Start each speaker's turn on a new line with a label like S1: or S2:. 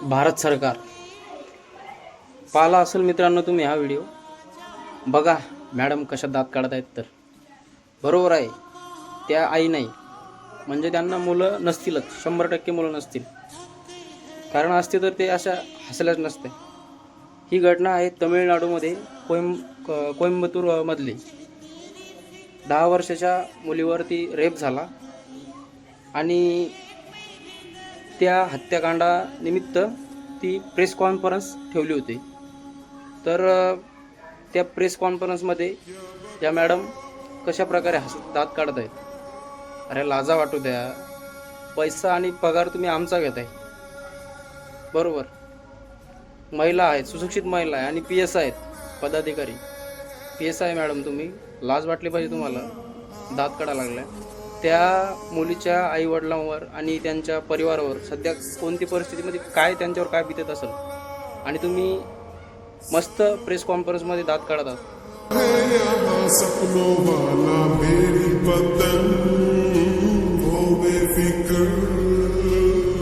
S1: भारत सरकार पाहिला असेल मित्रांनो तुम्ही हा व्हिडिओ बघा. मॅडम कशा दात काढत आहेत तर बरोबर आहे. त्या आई नाही म्हणजे त्यांना मुलं नसतीलच, 100% मुलं नसतील. कारण असते तर ते अशा हसल्याच नसते. ही घटना आहे तमिळनाडूमध्ये कोइंबतूर मधली. 10 वर्षाच्या मुलीवरती रेप झाला आणि त्या हत्याकांडानिमित्त ती प्रेस कॉन्फरन्स ठेवली होती. तर त्या प्रेस कॉन्फरन्समध्ये या मॅडम कशा प्रकारे हसत दात काढत आहेत. अरे लाजा वाटू द्या. पैसा आणि पगार तुम्ही आमचा घेताय बरोबर. महिला आहेत, सुशिक्षित महिला आहे आणि PS आहेत पदाधिकारी. PS आहे मॅडम, तुम्ही लाज वाटली पाहिजे तुम्हाला. दात काढा लागलाय. त्या मुलीच्या आईवडिलांवर आणि त्यांच्या परिवारावर सध्या कोणती परिस्थितीमध्ये काय त्यांच्यावर काय बितत असेल आणि तुम्ही मस्त प्रेस कॉन्फरन्समध्ये दात काढत आहात.